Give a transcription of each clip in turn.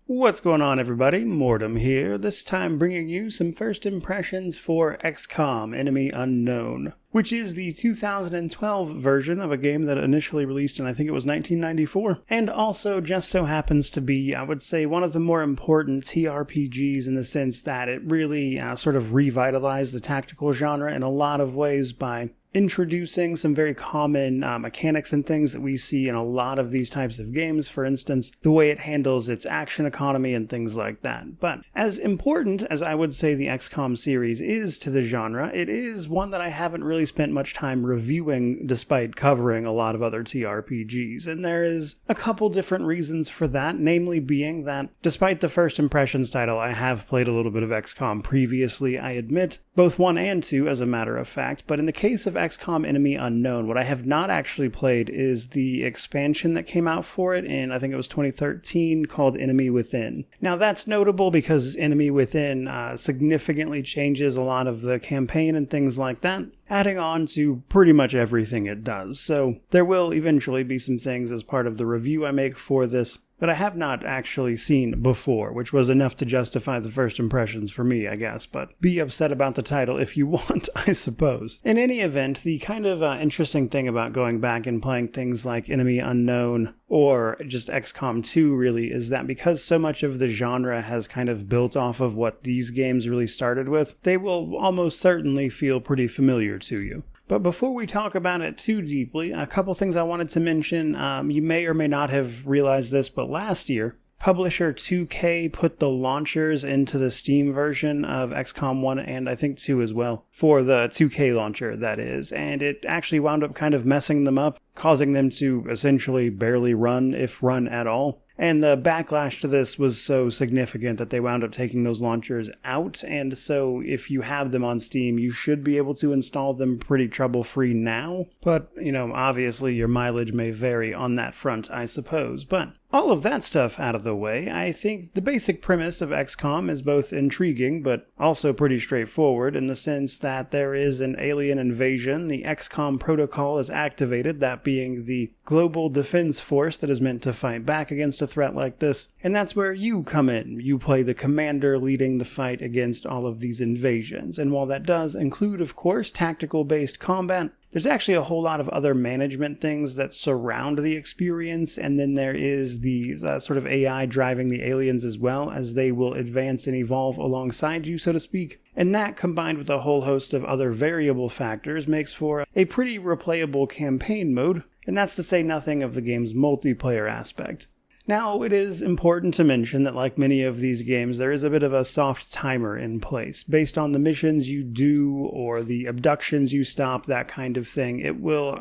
What's going on, everybody? Mortem here, this time bringing you some first impressions for XCOM Enemy Unknown, which is the 2012 version of a game that initially released in, I think it was 1994, and also just so happens to be, I would say, one of the more important TRPGs in the sense that it really sort of revitalized the tactical genre in a lot of ways by introducing some very common mechanics and things that we see in a lot of these types of games. For instance, the way it handles its action economy and things like that. But as important as I would say the XCOM series is to the genre, it is one that I haven't really spent much time reviewing despite covering a lot of other TRPGs. And there is a couple different reasons for that, namely being that despite the first impressions title, I have played a little bit of XCOM previously, I admit, both 1 and 2 as a matter of fact. But in the case of XCOM Enemy Unknown, what I have not actually played is the expansion that came out for it in, I think it was 2013, called Enemy Within. Now that's notable because Enemy Within significantly changes a lot of the campaign and things like that, adding on to pretty much everything it does. So there will eventually be some things as part of the review I make for this that I have not actually seen before, which was enough to justify the first impressions for me, I guess, but be upset about the title if you want, I suppose. In any event, the kind of interesting thing about going back and playing things like Enemy Unknown or just XCOM 2 really is that because so much of the genre has kind of built off of what these games really started with, they will almost certainly feel pretty familiar to you. But before we talk about it too deeply, a couple things I wanted to mention. You may or may not have realized this, but last year, publisher 2K put the launchers into the Steam version of XCOM 1 and I think 2 as well, for the 2K launcher, that is, and it actually wound up kind of messing them up, causing them to essentially barely run, if run at all. And the backlash to this was so significant that they wound up taking those launchers out, and so if you have them on Steam, you should be able to install them pretty trouble-free now. But, obviously your mileage may vary on that front, I suppose. But all of that stuff out of the way, I think the basic premise of XCOM is both intriguing, but also pretty straightforward in the sense that there is an alien invasion, the XCOM protocol is activated, that being the global defense force that is meant to fight back against a threat like this, and that's where you come in. You play the commander leading the fight against all of these invasions, and while that does include, of course, tactical-based combat, there's actually a whole lot of other management things that surround the experience, and then there is the sort of AI driving the aliens as well, as they will advance and evolve alongside you, so to speak. And that, combined with a whole host of other variable factors, makes for a pretty replayable campaign mode, and that's to say nothing of the game's multiplayer aspect. Now, it is important to mention that like many of these games, there is a bit of a soft timer in place. Based on the missions you do or the abductions you stop, that kind of thing, it will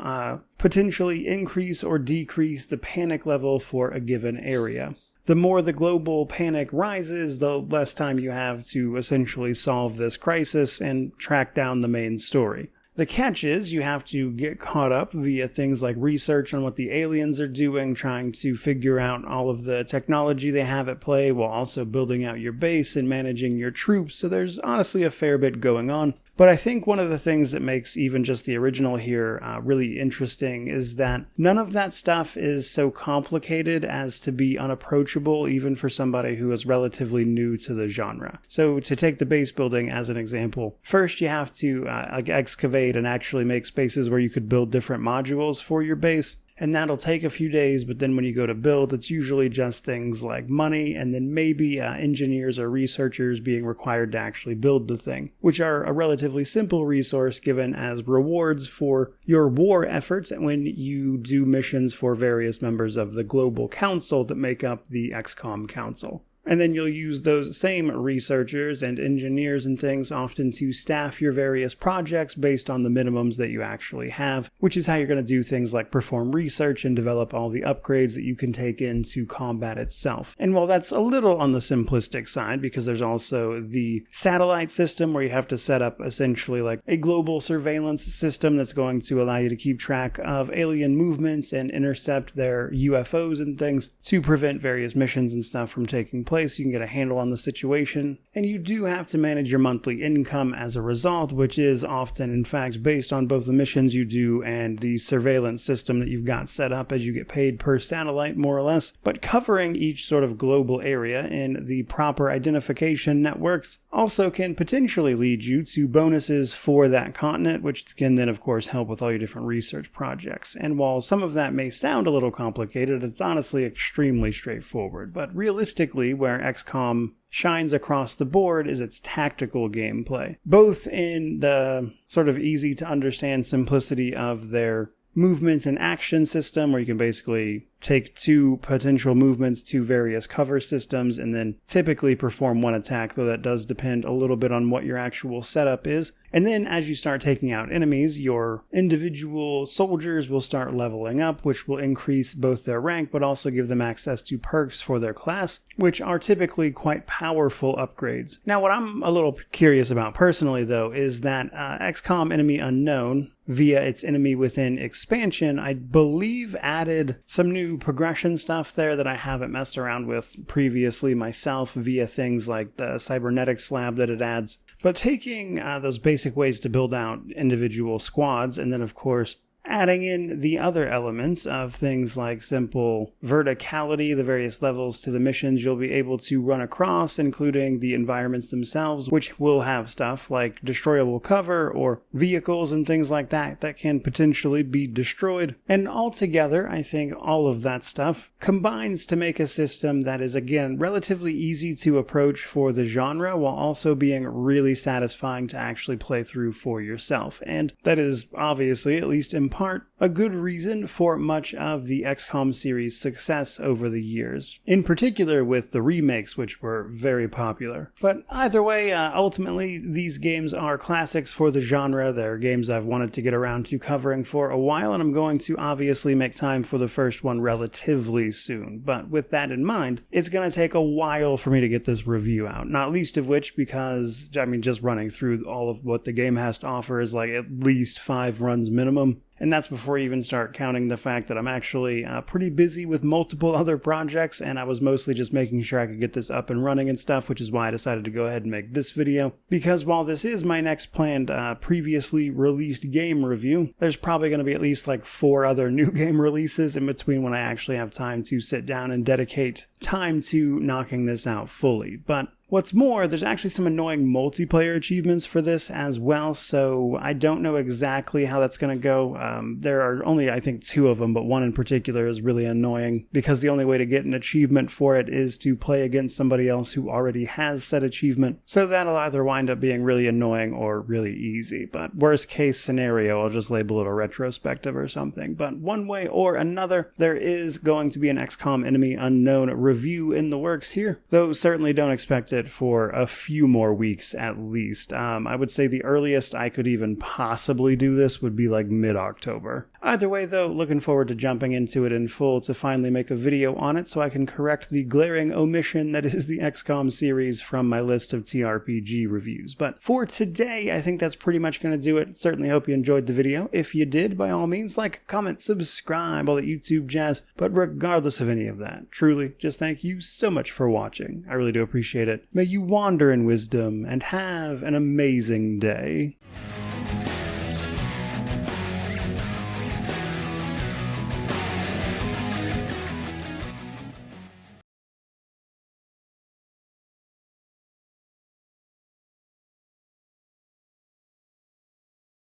potentially increase or decrease the panic level for a given area. The more the global panic rises, the less time you have to essentially solve this crisis and track down the main story. The catch is you have to get caught up via things like research on what the aliens are doing, trying to figure out all of the technology they have at play while also building out your base and managing your troops, so there's honestly a fair bit going on. But I think one of the things that makes even just the original here really interesting is that none of that stuff is so complicated as to be unapproachable even for somebody who is relatively new to the genre. So to take the base building as an example, first you have to excavate and actually make spaces where you could build different modules for your base. And that'll take a few days, but then when you go to build, it's usually just things like money and then maybe engineers or researchers being required to actually build the thing, which are a relatively simple resource given as rewards for your war efforts when you do missions for various members of the global council that make up the XCOM Council. And then you'll use those same researchers and engineers and things often to staff your various projects based on the minimums that you actually have, which is how you're going to do things like perform research and develop all the upgrades that you can take into combat itself. And while that's a little on the simplistic side, because there's also the satellite system where you have to set up essentially like a global surveillance system that's going to allow you to keep track of alien movements and intercept their UFOs and things to prevent various missions and stuff from taking place. place, you can get a handle on the situation, and you do have to manage your monthly income as a result, which is often, in fact, based on both the missions you do and the surveillance system that you've got set up as you get paid per satellite, more or less. But covering each sort of global area in the proper identification networks also can potentially lead you to bonuses for that continent, which can then, of course, help with all your different research projects. And while some of that may sound a little complicated, it's honestly extremely straightforward. But realistically, where XCOM shines across the board is its tactical gameplay, both in the sort of easy to understand simplicity of their movement and action system, where you can basically take two potential movements to various cover systems and then typically perform one attack, though that does depend a little bit on what your actual setup is. And then as you start taking out enemies, your individual soldiers will start leveling up, which will increase both their rank but also give them access to perks for their class, which are typically quite powerful upgrades. Now, what I'm a little curious about personally, though, is that XCOM Enemy Unknown, via its Enemy Within expansion, I believe added some new progression stuff there that I haven't messed around with previously myself via things like the cybernetics lab that it adds. But taking those basic ways to build out individual squads, and then of course adding in the other elements of things like simple verticality, the various levels to the missions you'll be able to run across, including the environments themselves, which will have stuff like destroyable cover or vehicles and things like that that can potentially be destroyed. And altogether, I think all of that stuff combines to make a system that is, again, relatively easy to approach for the genre while also being really satisfying to actually play through for yourself. And that is obviously, at least in part, a good reason for much of the XCOM series' success over the years, in particular with the remakes, which were very popular. But either way, ultimately, these games are classics for the genre. They're games I've wanted to get around to covering for a while, and I'm going to obviously make time for the first one relatively soon. But with that in mind, it's going to take a while for me to get this review out, not least of which because, just running through all of what the game has to offer is like at least 5 runs minimum. And that's before you even start counting the fact that I'm actually pretty busy with multiple other projects, and I was mostly just making sure I could get this up and running and stuff, which is why I decided to go ahead and make this video. Because while this is my next planned previously released game review, there's probably going to be at least like 4 other new game releases in between when I actually have time to sit down and dedicate time to knocking this out fully. But what's more, there's actually some annoying multiplayer achievements for this as well, so I don't know exactly how that's going to go. There are only, I think, 2 of them, but one in particular is really annoying because the only way to get an achievement for it is to play against somebody else who already has said achievement. So that'll either wind up being really annoying or really easy. But worst case scenario, I'll just label it a retrospective or something. But one way or another, there is going to be an XCOM Enemy Unknown review in the works here, though certainly don't expect it for a few more weeks at least. I would say the earliest I could even possibly do this would be like mid-October. Either way though, looking forward to jumping into it in full to finally make a video on it so I can correct the glaring omission that is the XCOM series from my list of TRPG reviews. But for today, I think that's pretty much going to do it. Certainly hope you enjoyed the video. If you did, by all means, like, comment, subscribe, all that YouTube jazz. But regardless of any of that, truly, just thank you so much for watching. I really do appreciate it. May you wander in wisdom and have an amazing day.